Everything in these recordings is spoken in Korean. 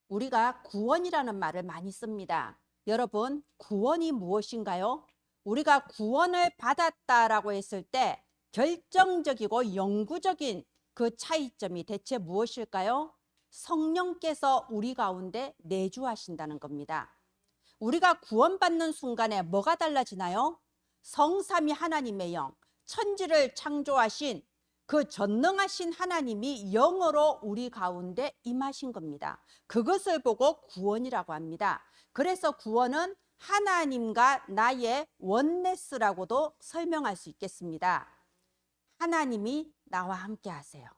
우리가 구원이라는 말을 많이 씁니다. 여러분, 구원이 무엇인가요? 우리가 구원을 받았다라고 했을 때 결정적이고 영구적인 그 차이점이 대체 무엇일까요? 성령께서 우리 가운데 내주하신다는 겁니다. 우리가 구원받는 순간에 뭐가 달라지나요? 성삼위 하나님의 영, 천지를 창조하신 그 전능하신 하나님이 영으로 우리 가운데 임하신 겁니다. 그것을 보고 구원이라고 합니다. 그래서 구원은 하나님과 나의 원네스라고도 설명할 수 있겠습니다. 하나님이 나와 함께 하세요.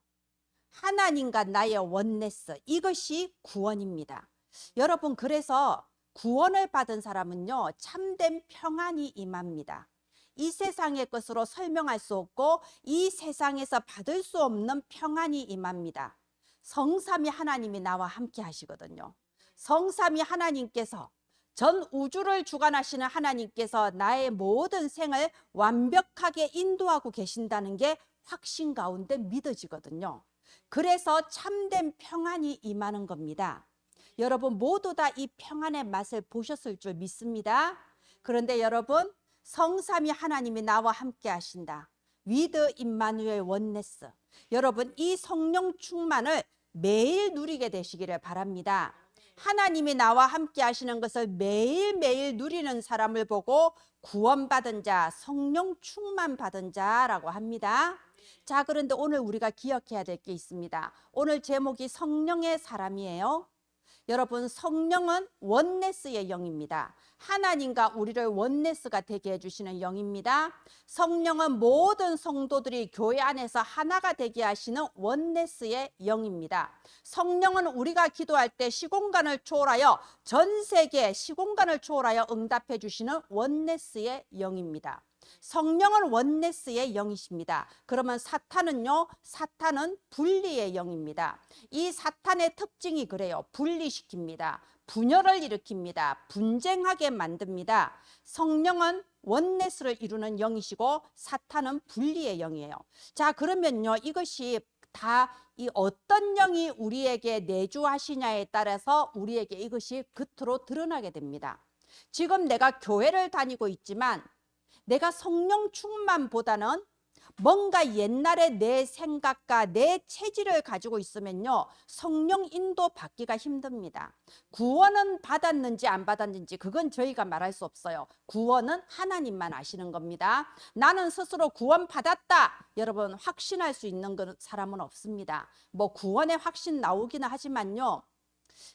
하나님과 나의 원네스, 이것이 구원입니다. 여러분, 그래서 구원을 받은 사람은요, 참된 평안이 임합니다. 이 세상의 것으로 설명할 수 없고 이 세상에서 받을 수 없는 평안이 임합니다. 성삼위 하나님이 나와 함께 하시거든요. 성삼위 하나님께서, 전 우주를 주관하시는 하나님께서 나의 모든 생을 완벽하게 인도하고 계신다는 게 확신 가운데 믿어지거든요. 그래서 참된 평안이 임하는 겁니다. 여러분 모두 다 이 평안의 맛을 보셨을 줄 믿습니다. 그런데 여러분, 성삼위 하나님이 나와 함께 하신다. 위드 임마누엘 원네스. 여러분, 이 성령 충만을 매일 누리게 되시기를 바랍니다. 하나님이 나와 함께 하시는 것을 매일매일 누리는 사람을 보고 구원받은 자, 성령 충만 받은 자라고 합니다. 자, 그런데 오늘 우리가 기억해야 될 게 있습니다. 오늘 제목이 성령의 사람이에요. 여러분, 성령은 원네스의 영입니다. 하나님과 우리를 원네스가 되게 해주시는 영입니다. 성령은 모든 성도들이 교회 안에서 하나가 되게 하시는 원네스의 영입니다. 성령은 우리가 기도할 때 시공간을 초월하여, 전 세계 시공간을 초월하여 응답해 주시는 원네스의 영입니다. 성령은 원네스의 영이십니다. 그러면 사탄은요? 사탄은 분리의 영입니다. 이 사탄의 특징이 그래요. 분리시킵니다. 분열을 일으킵니다. 분쟁하게 만듭니다. 성령은 원네스를 이루는 영이시고 사탄은 분리의 영이에요. 자, 그러면요, 이것이 다 이 어떤 영이 우리에게 내주하시냐에 따라서 우리에게 이것이 겉으로 드러나게 됩니다. 지금 내가 교회를 다니고 있지만 내가 성령 충만보다는 뭔가 옛날에 내 생각과 내 체질을 가지고 있으면요, 성령 인도 받기가 힘듭니다. 구원은 받았는지 안 받았는지 그건 저희가 말할 수 없어요. 구원은 하나님만 아시는 겁니다. 나는 스스로 구원 받았다, 여러분 확신할 수 있는 사람은 없습니다. 뭐 구원의 확신 나오기는 하지만요,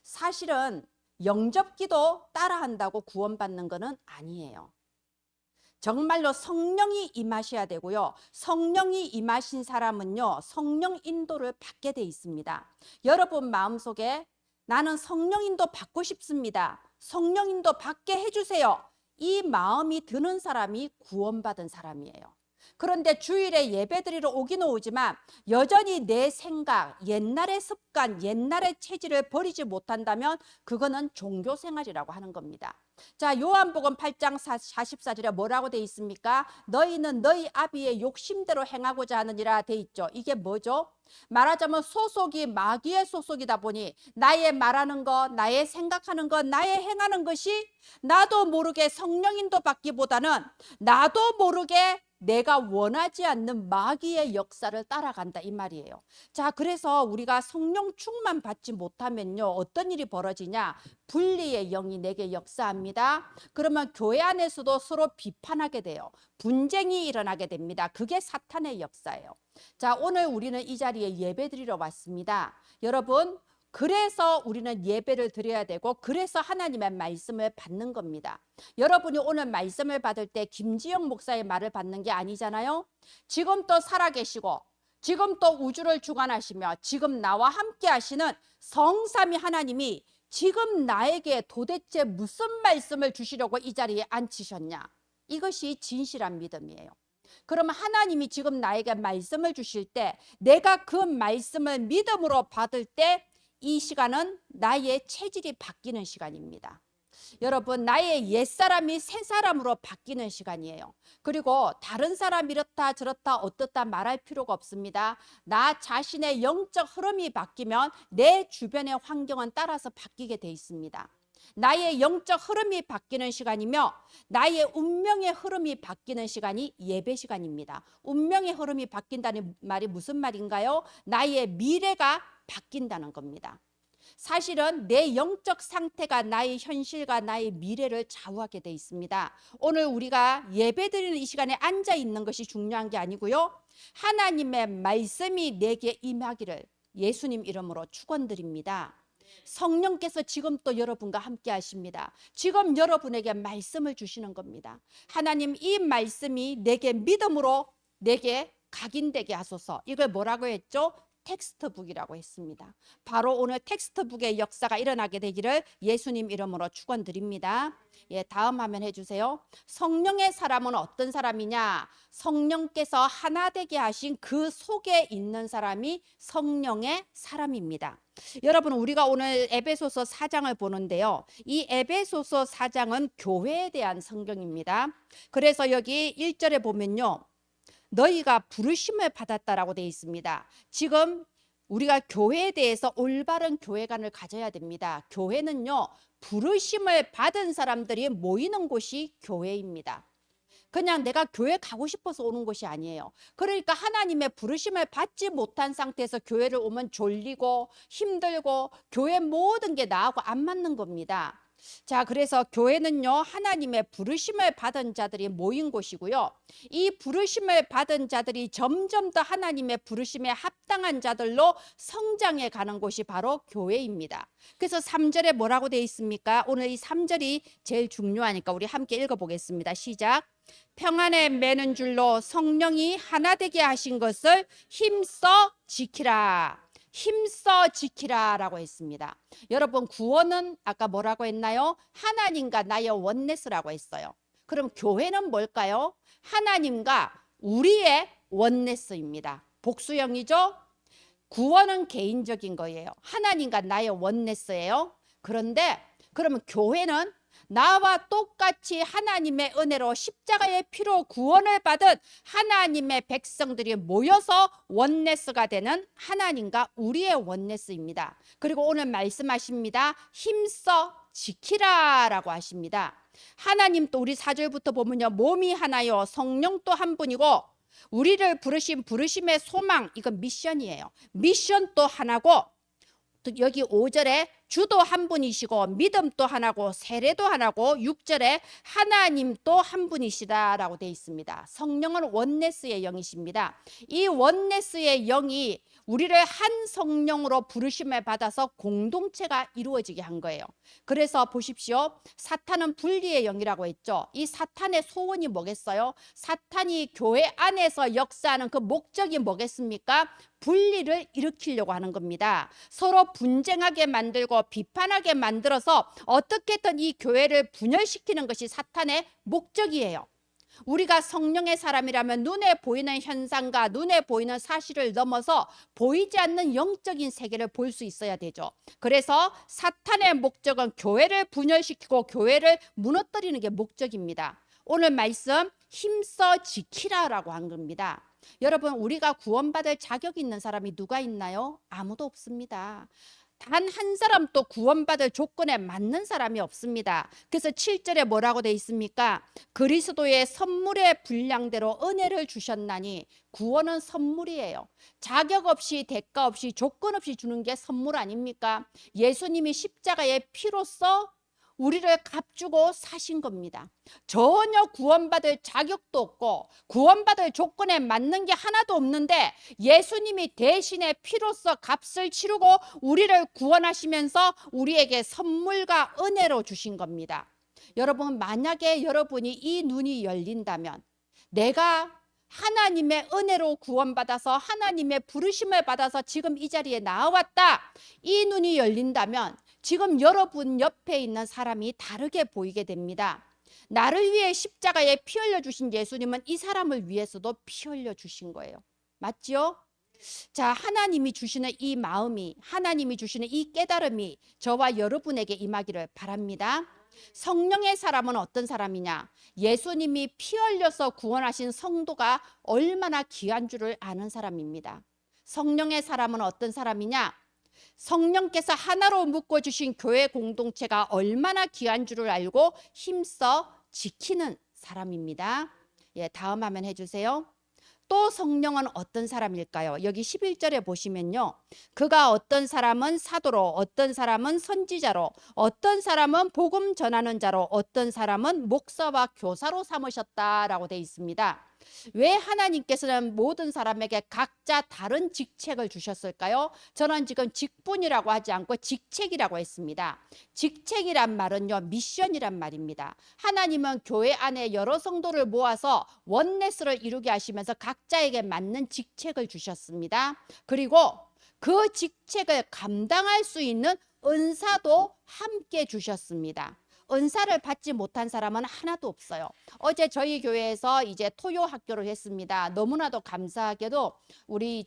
사실은 영접기도 따라한다고 구원받는 것은 아니에요. 정말로 성령이 임하셔야 되고요. 성령이 임하신 사람은요, 성령 인도를 받게 돼 있습니다. 여러분 마음속에 나는 성령 인도 받고 싶습니다. 성령 인도 받게 해주세요. 이 마음이 드는 사람이 구원받은 사람이에요. 그런데 주일에 예배드리러 오기는 오지만 여전히 내 생각, 옛날의 습관, 옛날의 체질을 버리지 못한다면 그거는 종교생활이라고 하는 겁니다. 자, 요한복음 8장 44절에 뭐라고 돼 있습니까? 너희는 너희 아비의 욕심대로 행하고자 하느니라 돼 있죠. 이게 뭐죠? 말하자면 소속이 마귀의 소속이다 보니 나의 말하는 것, 나의 생각하는 것, 나의 행하는 것이 나도 모르게 성령인도 받기보다는 나도 모르게 내가 원하지 않는 마귀의 역사를 따라간다, 이 말이에요. 자, 그래서 우리가 성령 충만 받지 못하면요, 어떤 일이 벌어지냐? 분리의 영이 내게 역사합니다. 그러면 교회 안에서도 서로 비판하게 돼요. 분쟁이 일어나게 됩니다. 그게 사탄의 역사예요. 자, 오늘 우리는 이 자리에 예배드리러 왔습니다. 여러분, 그래서 우리는 예배를 드려야 되고 그래서 하나님의 말씀을 받는 겁니다. 여러분이 오늘 말씀을 받을 때 김지영 목사의 말을 받는 게 아니잖아요. 지금 또 살아계시고 지금 또 우주를 주관하시며 지금 나와 함께 하시는 성삼위 하나님이 지금 나에게 도대체 무슨 말씀을 주시려고 이 자리에 앉히셨냐? 이것이 진실한 믿음이에요. 그러면 하나님이 지금 나에게 말씀을 주실 때 내가 그 말씀을 믿음으로 받을 때 이 시간은 나의 체질이 바뀌는 시간입니다. 여러분, 나의 옛사람이 새 사람으로 바뀌는 시간이에요. 그리고 다른 사람 이렇다 저렇다 어떻다 말할 필요가 없습니다. 나 자신의 영적 흐름이 바뀌면 내 주변의 환경은 따라서 바뀌게 돼 있습니다. 나의 영적 흐름이 바뀌는 시간이며 나의 운명의 흐름이 바뀌는 시간이 예배 시간입니다. 운명의 흐름이 바뀐다는 말이 무슨 말인가요? 나의 미래가 바뀐다는 겁니다. 사실은 내 영적 상태가 나의 현실과 나의 미래를 좌우하게 돼 있습니다. 오늘 우리가 예배드리는 이 시간에 앉아 있는 것이 중요한 게 아니고요, 하나님의 말씀이 내게 임하기를 예수님 이름으로 축원드립니다. 성령께서 지금 또 여러분과 함께 하십니다. 지금 여러분에게 말씀을 주시는 겁니다. 하나님, 이 말씀이 내게 믿음으로 내게 각인되게 하소서. 이걸 뭐라고 했죠? 텍스트북이라고 했습니다. 바로 오늘 텍스트북의 역사가 일어나게 되기를 예수님 이름으로 축원드립니다. 예, 다음 화면 해주세요. 성령의 사람은 어떤 사람이냐? 성령께서 하나 되게 하신 그 속에 있는 사람이 성령의 사람입니다. 여러분, 우리가 오늘 에베소서 4장을 보는데요, 이 에베소서 4장은 교회에 대한 성경입니다. 그래서 여기 1절에 보면요, 너희가 부르심을 받았다라고 되어 있습니다. 지금 우리가 교회에 대해서 올바른 교회관을 가져야 됩니다. 교회는요, 부르심을 받은 사람들이 모이는 곳이 교회입니다. 그냥 내가 교회 가고 싶어서 오는 것이 아니에요. 그러니까 하나님의 부르심을 받지 못한 상태에서 교회를 오면 졸리고 힘들고 교회 모든 게 나하고 안 맞는 겁니다. 자, 그래서 교회는요, 하나님의 부르심을 받은 자들이 모인 곳이고요, 이 부르심을 받은 자들이 점점 더 하나님의 부르심에 합당한 자들로 성장해 가는 곳이 바로 교회입니다. 그래서 3절에 뭐라고 되어 있습니까? 오늘 이 3절이 제일 중요하니까 우리 함께 읽어보겠습니다. 시작. 평안에 매는 줄로 성령이 하나 되게 하신 것을 힘써 지키라. 힘써 지키라라고 했습니다. 여러분, 구원은 아까 뭐라고 했나요? 하나님과 나의 원네스라고 했어요. 그럼 교회는 뭘까요? 하나님과 우리의 원네스입니다. 복수형이죠? 구원은 개인적인 거예요. 하나님과 나의 원네스예요. 그런데 그러면 교회는 나와 똑같이 하나님의 은혜로 십자가의 피로 구원을 받은 하나님의 백성들이 모여서 원네스가 되는 하나님과 우리의 원네스입니다. 그리고 오늘 말씀하십니다. 힘써 지키라 라고 하십니다. 하나님 또 우리 4절부터 보면요, 몸이 하나요 성령 또 한 분이고 우리를 부르신 부르심의 소망, 이건 미션이에요. 미션 또 하나고, 여기 5절에 주도 한 분이시고 믿음 또 하나고 세례도 하나고, 6절에 하나님 또 한 분이시다라고 되어 있습니다. 성령은 원네스의 영이십니다. 이 원네스의 영이 우리를 한 성령으로 부르심을 받아서 공동체가 이루어지게 한 거예요. 그래서 보십시오. 사탄은 분리의 영이라고 했죠. 이 사탄의 소원이 뭐겠어요? 사탄이 교회 안에서 역사하는 그 목적이 뭐겠습니까? 분리를 일으키려고 하는 겁니다. 서로 분쟁하게 만들고 비판하게 만들어서 어떻게든 이 교회를 분열시키는 것이 사탄의 목적이에요. 우리가 성령의 사람이라면 눈에 보이는 현상과 눈에 보이는 사실을 넘어서 보이지 않는 영적인 세계를 볼 수 있어야 되죠. 그래서 사탄의 목적은 교회를 분열시키고 교회를 무너뜨리는 게 목적입니다. 오늘 말씀 힘써 지키라라고 한 겁니다. 여러분, 우리가 구원받을 자격 있는 사람이 누가 있나요? 아무도 없습니다. 단 한 사람도 구원받을 조건에 맞는 사람이 없습니다. 그래서 7절에 뭐라고 돼 있습니까? 그리스도의 선물의 분량대로 은혜를 주셨나니. 구원은 선물이에요. 자격 없이 대가 없이 조건 없이 주는 게 선물 아닙니까? 예수님이 십자가의 피로써 우리를 값주고 사신 겁니다. 전혀 구원받을 자격도 없고 구원받을 조건에 맞는 게 하나도 없는데 예수님이 대신에 피로써 값을 치르고 우리를 구원하시면서 우리에게 선물과 은혜로 주신 겁니다. 여러분, 만약에 여러분이 이 눈이 열린다면, 내가 하나님의 은혜로 구원받아서 하나님의 부르심을 받아서 지금 이 자리에 나왔다, 이 눈이 열린다면 지금 여러분 옆에 있는 사람이 다르게 보이게 됩니다. 나를 위해 십자가에 피 흘려 주신 예수님은 이 사람을 위해서도 피 흘려 주신 거예요. 맞죠? 자, 하나님이 주시는 이 마음이, 하나님이 주시는 이 깨달음이 저와 여러분에게 임하기를 바랍니다. 성령의 사람은 어떤 사람이냐? 예수님이 피 흘려서 구원하신 성도가 얼마나 귀한 줄을 아는 사람입니다. 성령의 사람은 어떤 사람이냐? 성령께서 하나로 묶어주신 교회 공동체가 얼마나 귀한 줄을 알고 힘써 지키는 사람입니다. 예, 다음 화면 해주세요. 또 성령은 어떤 사람일까요? 여기 11절에 보시면요. 그가 어떤 사람은 사도로, 어떤 사람은 선지자로, 어떤 사람은 복음 전하는 자로, 어떤 사람은 목사와 교사로 삼으셨다라고 되어 있습니다. 왜 하나님께서는 모든 사람에게 각자 다른 직책을 주셨을까요? 저는 지금 직분이라고 하지 않고 직책이라고 했습니다. 직책이란 말은요, 미션이란 말입니다. 하나님은 교회 안에 여러 성도를 모아서 원네스를 이루게 하시면서 각자에게 맞는 직책을 주셨습니다. 그리고 그 직책을 감당할 수 있는 은사도 함께 주셨습니다. 은사를 받지 못한 사람은 하나도 없어요. 어제 저희 교회에서 이제 토요 학교를 했습니다. 너무나도 감사하게도 우리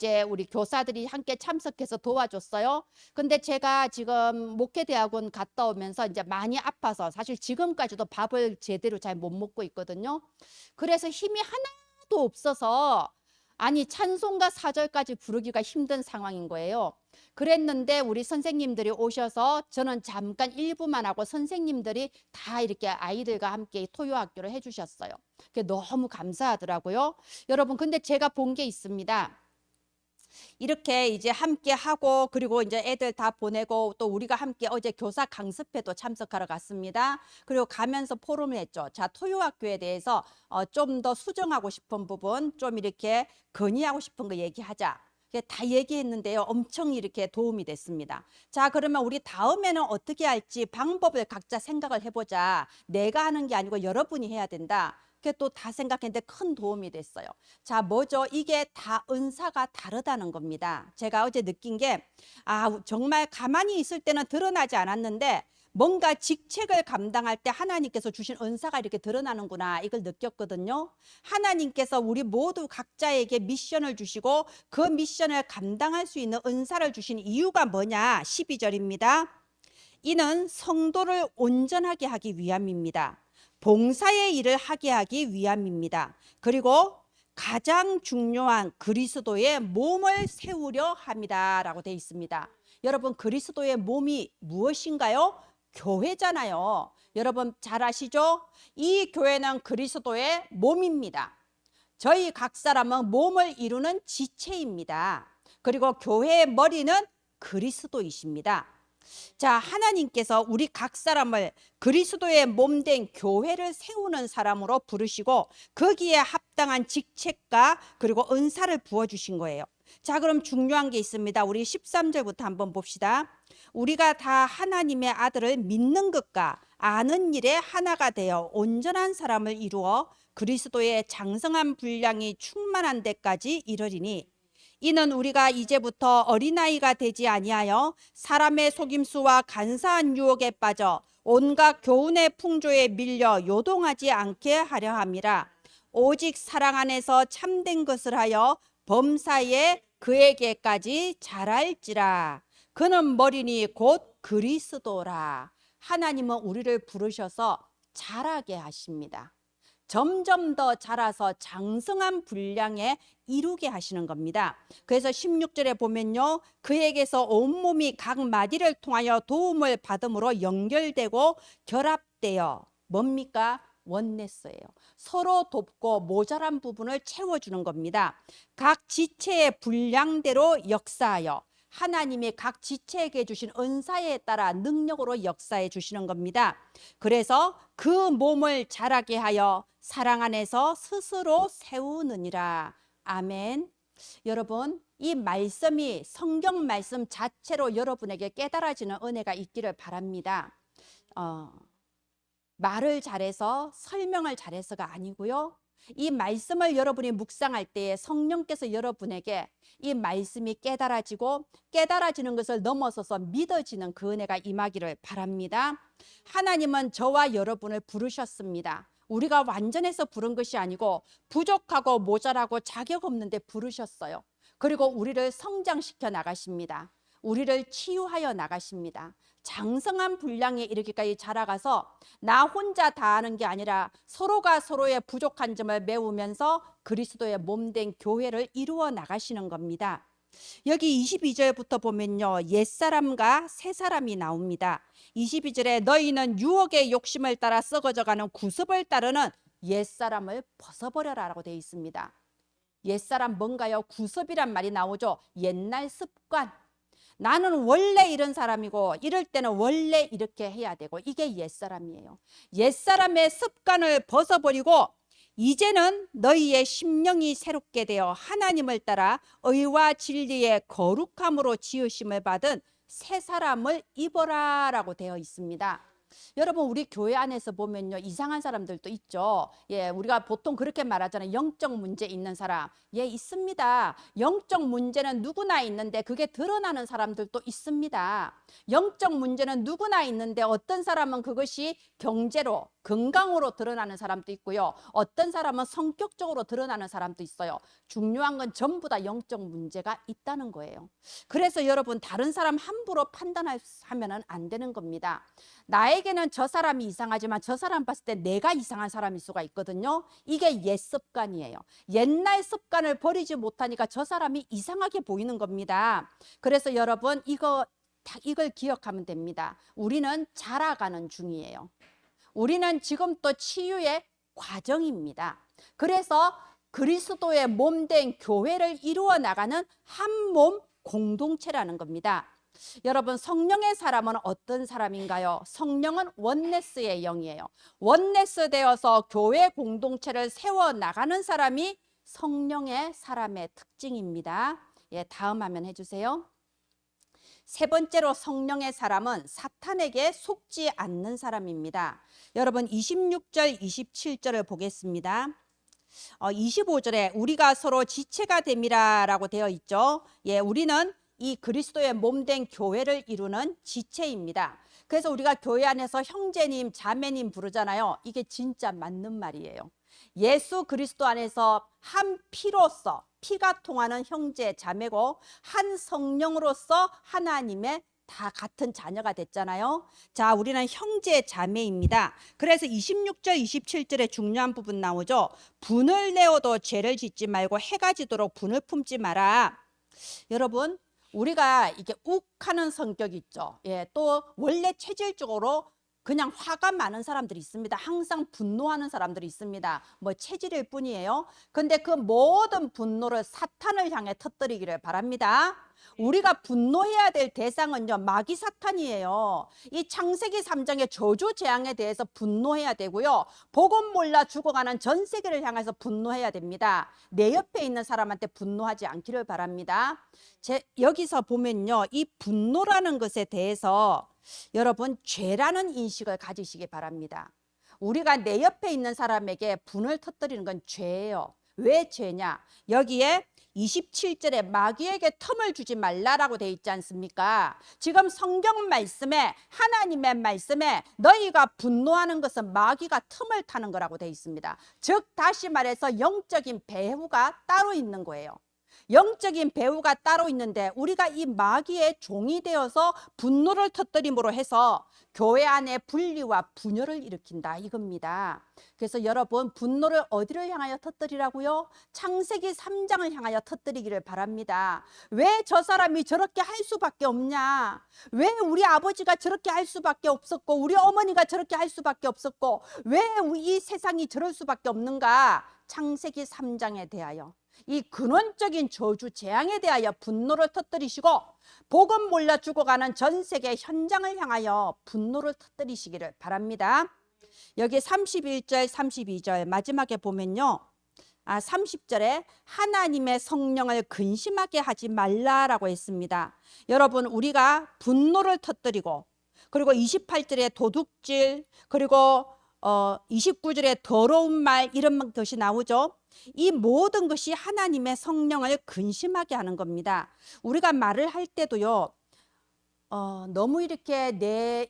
교사들이 함께 참석해서 도와줬어요. 근데 제가 지금 목회대학원 갔다 오면서 이제 많이 아파서 사실 지금까지도 밥을 제대로 잘 못 먹고 있거든요. 그래서 힘이 하나도 없어서 아니 찬송가 4절까지 부르기가 힘든 상황인 거예요. 그랬는데 우리 선생님들이 오셔서 저는 잠깐 1부만 하고 선생님들이 다 이렇게 아이들과 함께 토요학교를 해주셨어요. 그게 너무 감사하더라고요. 여러분, 근데 제가 본 게 있습니다. 이렇게 이제 함께 하고 그리고 이제 애들 다 보내고 또 우리가 함께 어제 교사 강습회도 참석하러 갔습니다. 그리고 가면서 포럼을 했죠. 자, 토요학교에 대해서 좀 더 수정하고 싶은 부분, 좀 이렇게 건의하고 싶은 거 얘기하자. 다 얘기했는데요. 엄청 이렇게 도움이 됐습니다. 자, 그러면 우리 다음에는 어떻게 할지 방법을 각자 생각을 해보자. 내가 하는 게 아니고 여러분이 해야 된다. 그게 또 다 생각했는데 큰 도움이 됐어요. 자, 뭐죠? 이게 다 은사가 다르다는 겁니다. 제가 어제 느낀 게 정말 가만히 있을 때는 드러나지 않았는데 뭔가 직책을 감당할 때 하나님께서 주신 은사가 이렇게 드러나는구나, 이걸 느꼈거든요. 하나님께서 우리 모두 각자에게 미션을 주시고 그 미션을 감당할 수 있는 은사를 주신 이유가 뭐냐? 12절입니다. 이는 성도를 온전하게 하기 위함입니다. 봉사의 일을 하게 하기 위함입니다. 그리고 가장 중요한 그리스도의 몸을 세우려 합니다 라고 되어 있습니다. 여러분, 그리스도의 몸이 무엇인가요? 교회잖아요. 여러분 잘 아시죠? 이 교회는 그리스도의 몸입니다. 저희 각 사람은 몸을 이루는 지체입니다. 그리고 교회의 머리는 그리스도이십니다. 자, 하나님께서 우리 각 사람을 그리스도의 몸된 교회를 세우는 사람으로 부르시고 거기에 합당한 직책과 그리고 은사를 부어주신 거예요. 자, 그럼 중요한 게 있습니다. 우리 13절부터 한번 봅시다. 우리가 다 하나님의 아들을 믿는 것과 아는 일에 하나가 되어 온전한 사람을 이루어 그리스도의 장성한 분량이 충만한 데까지 이르리니 이는 우리가 이제부터 어린아이가 되지 아니하여 사람의 속임수와 간사한 유혹에 빠져 온갖 교훈의 풍조에 밀려 요동하지 않게 하려 함이라. 오직 사랑 안에서 참된 것을 하여 범사에 그에게까지 자랄지라. 그는 머리니 곧 그리스도라. 하나님은 우리를 부르셔서 자라게 하십니다. 점점 더 자라서 장성한 분량에 이루게 하시는 겁니다. 그래서 16절에 보면요, 그에게서 온몸이 각 마디를 통하여 도움을 받음으로 연결되고 결합되어 뭡니까? 원네스예요. 서로 돕고 모자란 부분을 채워주는 겁니다. 각 지체의 분량대로 역사하여 하나님이 각 지체에게 주신 은사에 따라 능력으로 역사해 주시는 겁니다. 그래서 그 몸을 자라게 하여 사랑 안에서 스스로 세우느니라. 아멘. 여러분, 이 말씀이 성경 말씀 자체로 여러분에게 깨달아지는 은혜가 있기를 바랍니다. 말을 잘해서 설명을 잘해서가 아니고요. 이 말씀을 여러분이 묵상할 때에 성령께서 여러분에게 이 말씀이 깨달아지고 깨달아지는 것을 넘어서서 믿어지는 그 은혜가 임하기를 바랍니다. 하나님은 저와 여러분을 부르셨습니다. 우리가 완전해서 부른 것이 아니고 부족하고 모자라고 자격 없는데 부르셨어요. 그리고 우리를 성장시켜 나가십니다. 우리를 치유하여 나가십니다. 장성한 분량에 이르기까지 자라가서 나 혼자 다 하는 게 아니라 서로가 서로의 부족한 점을 메우면서 그리스도의 몸된 교회를 이루어 나가시는 겁니다. 여기 22절부터 보면요, 옛사람과 새사람이 나옵니다. 22절에 너희는 유혹의 욕심을 따라 썩어져가는 구습을 따르는 옛사람을 벗어버려라 라고 되어 있습니다. 옛사람 뭔가요? 구습이란 말이 나오죠. 옛날 습관. 나는 원래 이런 사람이고 이럴 때는 원래 이렇게 해야 되고, 이게 옛사람이에요. 옛사람의 습관을 벗어버리고 이제는 너희의 심령이 새롭게 되어 하나님을 따라 의와 진리의 거룩함으로 지으심을 받은 새 사람을 입어라 라고 되어 있습니다. 여러분, 우리 교회 안에서 보면요, 이상한 사람들도 있죠. 예, 우리가 보통 그렇게 말하잖아요. 영적 문제 있는 사람. 예, 있습니다. 영적 문제는 누구나 있는데 그게 드러나는 사람들도 있습니다. 영적 문제는 누구나 있는데 어떤 사람은 그것이 경제로, 건강으로 드러나는 사람도 있고요. 어떤 사람은 성격적으로 드러나는 사람도 있어요. 중요한 건 전부 다 영적 문제가 있다는 거예요. 그래서 여러분, 다른 사람 함부로 판단하면 안 되는 겁니다. 나에게는 저 사람이 이상하지만 저 사람 봤을 때 내가 이상한 사람일 수가 있거든요. 이게 옛 습관이에요. 옛날 습관을 버리지 못하니까 저 사람이 이상하게 보이는 겁니다. 그래서 여러분, 이걸 기억하면 됩니다. 우리는 자라가는 중이에요. 우리는 지금 또 치유의 과정입니다. 그래서 그리스도의 몸된 교회를 이루어 나가는 한 몸 공동체라는 겁니다. 여러분, 성령의 사람은 어떤 사람인가요? 성령은 원네스의 영이에요. 원네스 되어서 교회 공동체를 세워 나가는 사람이 성령의 사람의 특징입니다. 예, 다음 화면 해주세요. 세 번째로 성령의 사람은 사탄에게 속지 않는 사람입니다. 여러분, 26절, 27절을 보겠습니다. 25절에 우리가 서로 지체가 됨이라 라고 되어 있죠. 예, 우리는 이 그리스도의 몸된 교회를 이루는 지체입니다. 그래서 우리가 교회 안에서 형제님, 자매님 부르잖아요. 이게 진짜 맞는 말이에요. 예수 그리스도 안에서 한 피로서, 피가 통하는 형제, 자매고 한 성령으로서 하나님의 다 같은 자녀가 됐잖아요. 자, 우리는 형제 자매입니다. 그래서 26절 27절에 중요한 부분 나오죠. 분을 내어도 죄를 짓지 말고 해가 지도록 분을 품지 마라. 여러분, 우리가 이게 욱하는 성격이 있죠. 예, 또 원래 체질적으로 그냥 화가 많은 사람들이 있습니다. 항상 분노하는 사람들이 있습니다. 뭐 체질일 뿐이에요. 근데 그 모든 분노를 사탄을 향해 터뜨리기를 바랍니다. 우리가 분노해야 될 대상은요, 마귀 사탄이에요. 이 창세기 3장의 저주 재앙에 대해서 분노해야 되고요, 복음 몰라 죽어가는 전 세계를 향해서 분노해야 됩니다. 내 옆에 있는 사람한테 분노하지 않기를 바랍니다. 여기서 보면요, 이 분노라는 것에 대해서 여러분, 죄라는 인식을 가지시기 바랍니다. 우리가 내 옆에 있는 사람에게 분을 터뜨리는 건 죄예요. 왜 죄냐? 여기에 27절에 마귀에게 틈을 주지 말라라고 되어 있지 않습니까? 지금 성경 말씀에, 하나님의 말씀에 너희가 분노하는 것은 마귀가 틈을 타는 거라고 되어 있습니다. 즉 다시 말해서 영적인 배후가 따로 있는 거예요. 영적인 배후가 따로 있는데 우리가 이 마귀의 종이 되어서 분노를 터뜨림으로 해서 교회 안에 분리와 분열을 일으킨다 이겁니다. 그래서 여러분, 분노를 어디를 향하여 터뜨리라고요? 창세기 3장을 향하여 터뜨리기를 바랍니다. 왜 저 사람이 저렇게 할 수밖에 없냐? 왜 우리 아버지가 저렇게 할 수밖에 없었고 우리 어머니가 저렇게 할 수밖에 없었고 왜 이 세상이 저럴 수밖에 없는가? 창세기 3장에 대하여 이 근원적인 저주 재앙에 대하여 분노를 터뜨리시고 복음 몰라 죽어가는 전 세계 현장을 향하여 분노를 터뜨리시기를 바랍니다. 여기 31절 32절 마지막에 보면요, 30절에 하나님의 성령을 근심하게 하지 말라라고 했습니다. 여러분, 우리가 분노를 터뜨리고 그리고 28절에 도둑질, 그리고 29절에 더러운 말, 이런 것이 나오죠. 이 모든 것이 하나님의 성령을 근심하게 하는 겁니다. 우리가 말을 할 때도요, 너무 이렇게 내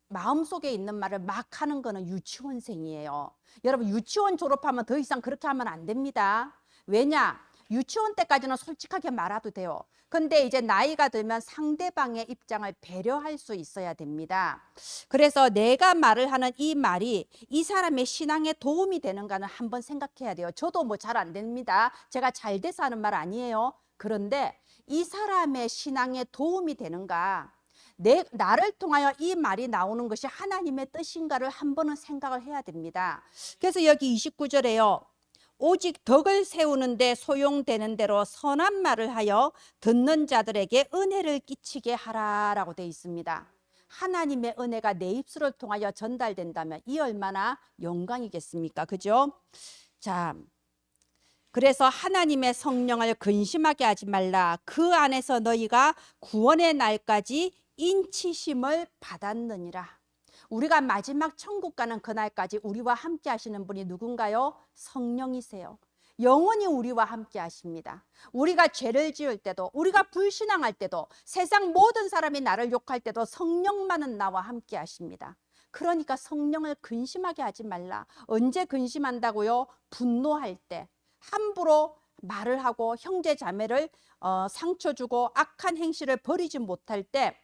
마음속에 있는 말을 막 하는 거는 유치원생이에요. 여러분, 유치원 졸업하면 더 이상 그렇게 하면 안 됩니다. 왜냐? 유치원 때까지는 솔직하게 말해도 돼요. 근데 이제 나이가 들면 상대방의 입장을 배려할 수 있어야 됩니다. 그래서 내가 말을 하는 이 말이 이 사람의 신앙에 도움이 되는가는 한번 생각해야 돼요. 저도 뭐 잘 안 됩니다. 제가 잘 돼서 하는 말 아니에요. 그런데 이 사람의 신앙에 도움이 되는가, 나를 통하여 이 말이 나오는 것이 하나님의 뜻인가를 한 번은 생각을 해야 됩니다. 그래서 여기 29절에요. 오직 덕을 세우는데 소용되는 대로 선한 말을 하여 듣는 자들에게 은혜를 끼치게 하라라고 되어 있습니다. 하나님의 은혜가 내 입술을 통하여 전달된다면 이 얼마나 영광이겠습니까? 그죠? 자, 그래서 하나님의 성령을 근심하게 하지 말라. 그 안에서 너희가 구원의 날까지 인치심을 받았느니라. 우리가 마지막 천국 가는 그날까지 우리와 함께 하시는 분이 누군가요? 성령이세요. 영원히 우리와 함께 하십니다. 우리가 죄를 지을 때도, 우리가 불신앙할 때도, 세상 모든 사람이 나를 욕할 때도 성령만은 나와 함께 하십니다. 그러니까 성령을 근심하게 하지 말라. 언제 근심한다고요? 분노할 때, 함부로 말을 하고 형제 자매를 상처 주고 악한 행실을 버리지 못할 때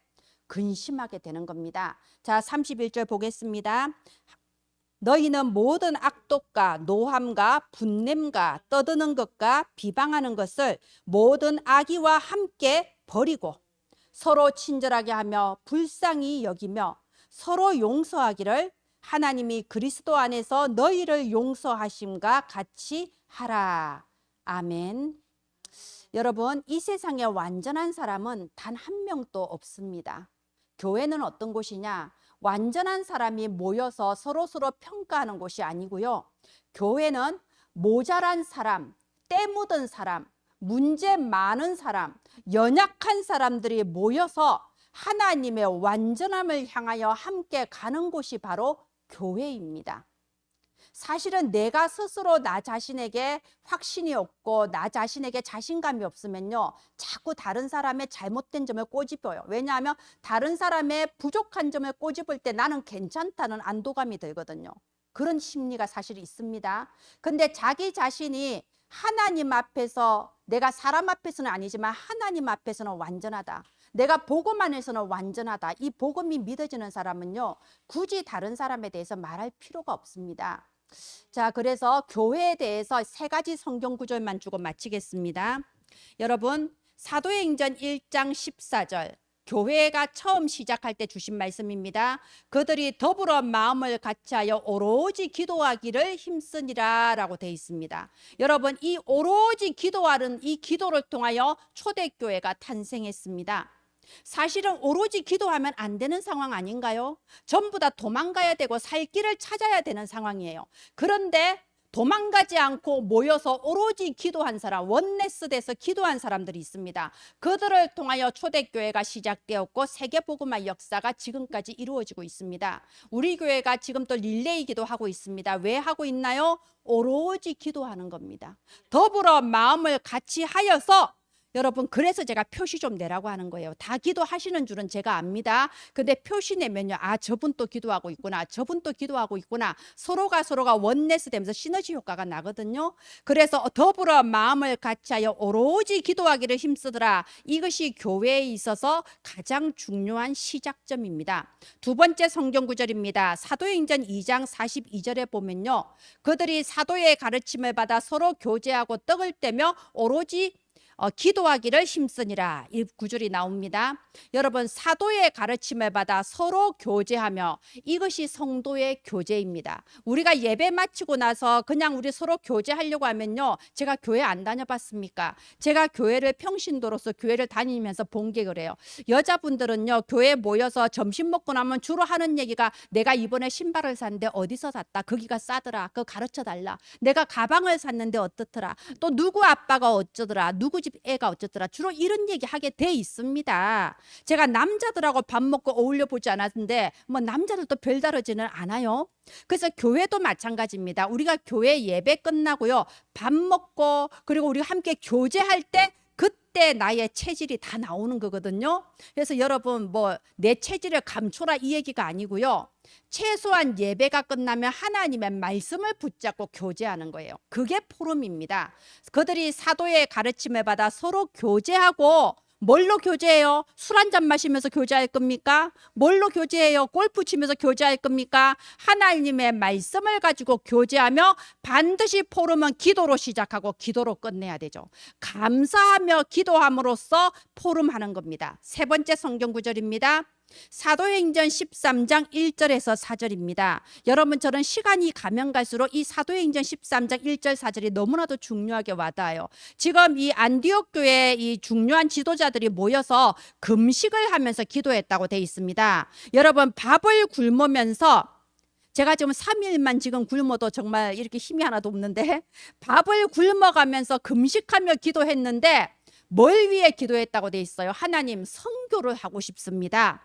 근심하게 되는 겁니다. 자, 31절 보겠습니다. 너희는 모든 악독과 노함과 분냄과 떠드는 것과 비방하는 것을 모든 악의와 함께 버리고 서로 친절하게 하며 불쌍히 여기며 서로 용서하기를 하나님이 그리스도 안에서 너희를 용서하심과 같이 하라. 아멘. 여러분, 이 세상에 완전한 사람은 단 한 명도 없습니다. 교회는 어떤 곳이냐? 완전한 사람이 모여서 서로서로 평가하는 곳이 아니고요. 교회는 모자란 사람, 때 묻은 사람, 문제 많은 사람, 연약한 사람들이 모여서 하나님의 완전함을 향하여 함께 가는 곳이 바로 교회입니다. 사실은 내가 스스로 나 자신에게 확신이 없고 나 자신에게 자신감이 없으면요, 자꾸 다른 사람의 잘못된 점을 꼬집어요. 왜냐하면 다른 사람의 부족한 점을 꼬집을 때 나는 괜찮다는 안도감이 들거든요. 그런 심리가 사실 있습니다. 근데 자기 자신이 하나님 앞에서, 내가 사람 앞에서는 아니지만 하나님 앞에서는 완전하다, 내가 복음 안에서는 완전하다, 이 복음이 믿어지는 사람은요, 굳이 다른 사람에 대해서 말할 필요가 없습니다. 자, 그래서 교회에 대해서 세 가지 성경 구절만 주고 마치겠습니다. 여러분, 사도행전 1장 14절, 교회가 처음 시작할 때 주신 말씀입니다. 그들이 더불어 마음을 같이하여 오로지 기도하기를 힘쓰니라 라고 되어 있습니다. 여러분, 이 오로지 기도하는 이 기도를 통하여 초대교회가 탄생했습니다. 사실은 오로지 기도하면 안 되는 상황 아닌가요? 전부 다 도망가야 되고 살 길을 찾아야 되는 상황이에요. 그런데 도망가지 않고 모여서 오로지 기도한 사람, 원네스 돼서 기도한 사람들이 있습니다. 그들을 통하여 초대교회가 시작되었고 세계복음화 역사가 지금까지 이루어지고 있습니다. 우리 교회가 지금 또 릴레이 기도하고 있습니다. 왜 하고 있나요? 오로지 기도하는 겁니다. 더불어 마음을 같이 하여서, 여러분, 그래서 제가 표시 좀 내라고 하는 거예요. 다 기도하시는 줄은 제가 압니다. 근데 표시 내면요, 아, 저분 또 기도하고 있구나, 저분 또 기도하고 있구나, 서로가 원네스 되면서 시너지 효과가 나거든요. 그래서 더불어 마음을 같이하여 오로지 기도하기를 힘쓰더라. 이것이 교회에 있어서 가장 중요한 시작점입니다. 두 번째 성경 구절입니다. 사도행전 2장 42절에 보면요, 그들이 사도의 가르침을 받아 서로 교제하고 떡을 떼며 오로지 기도하기를 힘쓰니라, 이 구절이 나옵니다. 여러분, 사도의 가르침을 받아 서로 교제하며, 이것이 성도의 교제입니다. 우리가 예배 마치고 나서 그냥 우리 서로 교제하려고 하면요, 제가 교회 안 다녀봤습니까? 제가 교회를 평신도로서 교회를 다니면서 본 게 그래요. 여자분들은요, 교회 모여서 점심 먹고 나면 주로 하는 얘기가, 내가 이번에 신발을 샀는데 어디서 샀다, 거기가 싸더라, 그거 가르쳐 달라, 내가 가방을 샀는데 어떻더라, 또 누구 아빠가 어쩌더라, 누구 집 애가 어쩌더라, 주로 이런 얘기 하게 돼 있습니다. 제가 남자들하고 밥 먹고 어울려 보지 않았는데 뭐 남자들도 별다르지는 않아요. 그래서 교회도 마찬가지입니다. 우리가 교회 예배 끝나고요, 밥 먹고 그리고 우리가 함께 교제할 때, 그때 그때 나의 체질이 다 나오는 거거든요. 그래서 여러분 뭐 내 체질을 감춰라 이 얘기가 아니고요. 최소한 예배가 끝나면 하나님의 말씀을 붙잡고 교제하는 거예요. 그게 포럼입니다. 그들이 사도의 가르침을 받아 서로 교제하고, 뭘로 교제해요? 술 한잔 마시면서 교제할 겁니까? 뭘로 교제해요? 골프 치면서 교제할 겁니까? 하나님의 말씀을 가지고 교제하며, 반드시 포럼은 기도로 시작하고 기도로 끝내야 되죠. 감사하며 기도함으로써 포럼하는 겁니다. 세 번째 성경 구절입니다. 사도행전 13장 1절에서 4절입니다. 여러분처럼 시간이 가면 갈수록 이 사도행전 13장 1절 4절이 너무나도 중요하게 와닿아요. 지금 이 안디옥 교회에 이 중요한 지도자들이 모여서 금식을 하면서 기도했다고 돼 있습니다. 여러분 밥을 굶으면서, 제가 지금 3일만 지금 굶어도 정말 이렇게 힘이 하나도 없는데, 밥을 굶어가면서 금식하며 기도했는데 뭘 위해 기도했다고 돼 있어요? 하나님, 선교를 하고 싶습니다.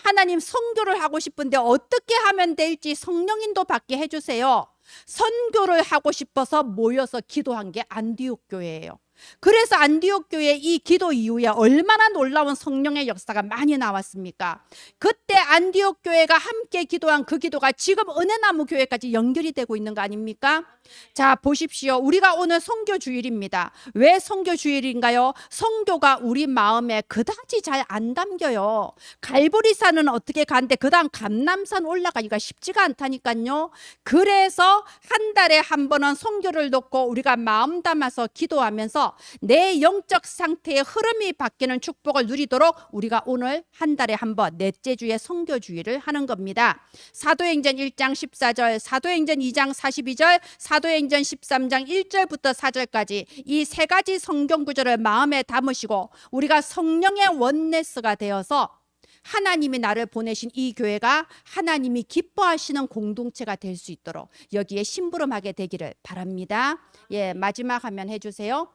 하나님, 선교를 하고 싶은데 어떻게 하면 될지 성령인도 받게 해주세요. 선교를 하고 싶어서 모여서 기도한 게 안디옥 교회예요. 그래서 안디옥 교회 이 기도 이후에 얼마나 놀라운 성령의 역사가 많이 나왔습니까? 그때 안디옥 교회가 함께 기도한 그 기도가 지금 은혜나무 교회까지 연결이 되고 있는 거 아닙니까? 자, 보십시오. 우리가 오늘 선교 주일입니다. 왜 선교 주일인가요? 선교가 우리 마음에 그다지 잘 안 담겨요. 갈보리산은 어떻게 가는데 그다음 감람산 올라가기가 쉽지가 않다니까요. 그래서 한 달에 한 번은 선교를 놓고 우리가 마음 담아서 기도하면서 내 영적 상태의 흐름이 바뀌는 축복을 누리도록 우리가 오늘 한 달에 한 번 넷째 주에 선교 주일을 하는 겁니다. 사도행전 1장 14절, 사도행전 2장 42절, 사도행전 13장 1절부터 4절까지 이 세 가지 성경 구절을 마음에 담으시고 우리가 성령의 원네스가 되어서 하나님이 나를 보내신 이 교회가 하나님이 기뻐하시는 공동체가 될 수 있도록 여기에 심부름하게 되기를 바랍니다. 예, 마지막 화면 해주세요.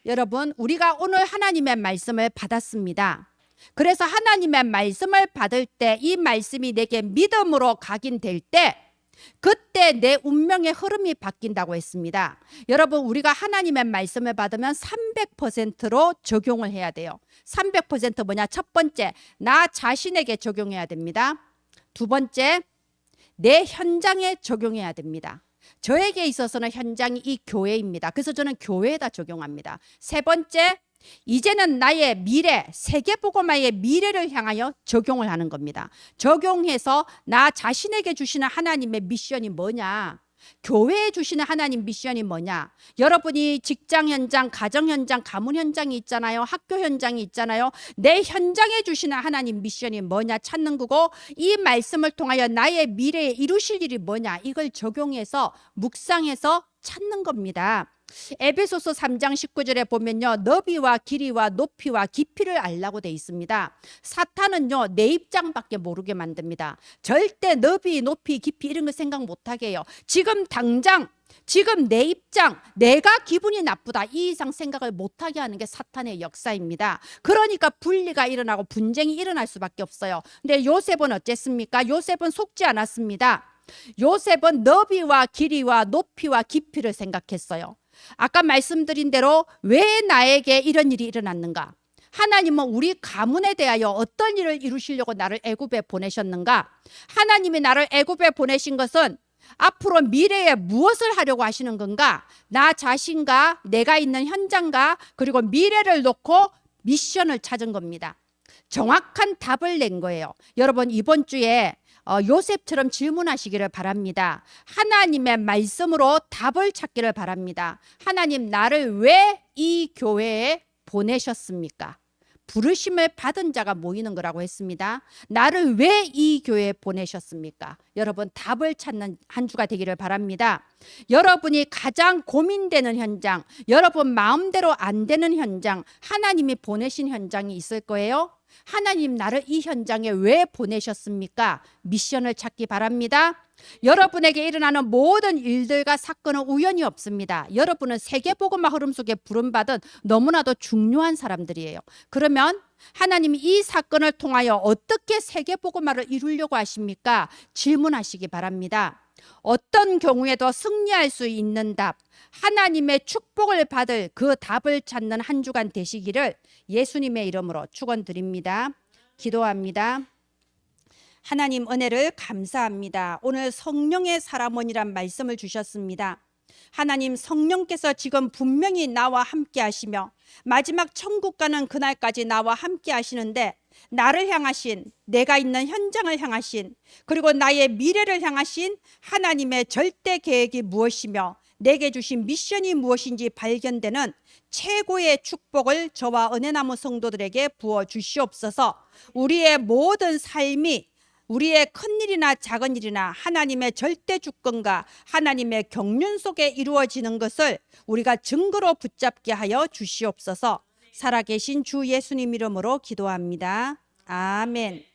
여러분, 우리가 오늘 하나님의 말씀을 받았습니다. 그래서 하나님의 말씀을 받을 때 이 말씀이 내게 믿음으로 각인될 때 그때 내 운명의 흐름이 바뀐다고 했습니다. 여러분, 우리가 하나님의 말씀을 받으면 300%로 적용을 해야 돼요. 300% 뭐냐? 첫 번째, 나 자신에게 적용해야 됩니다. 두 번째, 내 현장에 적용해야 됩니다. 저에게 있어서는 현장이 이 교회입니다. 그래서 저는 교회에다 적용합니다. 세 번째, 이제는 나의 미래, 세계복음화의 미래를 향하여 적용을 하는 겁니다. 적용해서 나 자신에게 주시는 하나님의 미션이 뭐냐? 교회에 주시는 하나님 미션이 뭐냐? 여러분이 직장 현장, 가정 현장, 가문 현장이 있잖아요. 학교 현장이 있잖아요. 내 현장에 주시는 하나님 미션이 뭐냐 찾는 거고, 이 말씀을 통하여 나의 미래에 이루실 일이 뭐냐, 이걸 적용해서 묵상해서 찾는 겁니다. 에베소서 3장 19절에 보면요, 너비와 길이와 높이와 깊이를 알라고 돼 있습니다. 사탄은요, 내 입장밖에 모르게 만듭니다. 절대 너비, 높이, 깊이 이런 거 생각 못하게 해요. 지금 당장, 지금 내 입장, 내가 기분이 나쁘다, 이 이상 생각을 못하게 하는 게 사탄의 역사입니다. 그러니까 분리가 일어나고 분쟁이 일어날 수밖에 없어요. 근데 요셉은 어쨌습니까? 요셉은 속지 않았습니다. 요셉은 너비와 길이와 높이와 깊이를 생각했어요. 아까 말씀드린 대로 왜 나에게 이런 일이 일어났는가? 하나님은 우리 가문에 대하여 어떤 일을 이루시려고 나를 애굽에 보내셨는가? 하나님이 나를 애굽에 보내신 것은 앞으로 미래에 무엇을 하려고 하시는 건가? 나 자신과 내가 있는 현장과 그리고 미래를 놓고 미션을 찾은 겁니다. 정확한 답을 낸 거예요. 여러분, 이번 주에 요셉처럼 질문하시기를 바랍니다. 하나님의 말씀으로 답을 찾기를 바랍니다. 하나님, 나를 왜 이 교회에 보내셨습니까? 부르심을 받은 자가 모이는 거라고 했습니다. 나를 왜 이 교회에 보내셨습니까? 여러분, 답을 찾는 한 주가 되기를 바랍니다. 여러분이 가장 고민되는 현장, 여러분 마음대로 안 되는 현장, 하나님이 보내신 현장이 있을 거예요. 하나님, 나를 이 현장에 왜 보내셨습니까? 미션을 찾기 바랍니다. 여러분에게 일어나는 모든 일들과 사건은 우연이 없습니다. 여러분은 세계복음화 흐름 속에 부름받은 너무나도 중요한 사람들이에요. 그러면 하나님이 이 사건을 통하여 어떻게 세계복음화를 이루려고 하십니까? 질문하시기 바랍니다. 어떤 경우에도 승리할 수 있는 답, 하나님의 축복을 받을 그 답을 찾는 한 주간 되시기를 예수님의 이름으로 축원드립니다. 기도합니다. 하나님 은혜를 감사합니다. 오늘 성령의 사람원이란 말씀을 주셨습니다. 하나님, 성령께서 지금 분명히 나와 함께 하시며 마지막 천국 가는 그날까지 나와 함께 하시는데, 나를 향하신, 내가 있는 현장을 향하신, 그리고 나의 미래를 향하신 하나님의 절대 계획이 무엇이며 내게 주신 미션이 무엇인지 발견되는 최고의 축복을 저와 은혜나무 성도들에게 부어 주시옵소서. 우리의 모든 삶이, 우리의 큰일이나 작은 일이나 하나님의 절대 주권과 하나님의 경륜 속에 이루어지는 것을 우리가 증거로 붙잡게 하여 주시옵소서. 살아계신 주 예수님 이름으로 기도합니다. 아멘.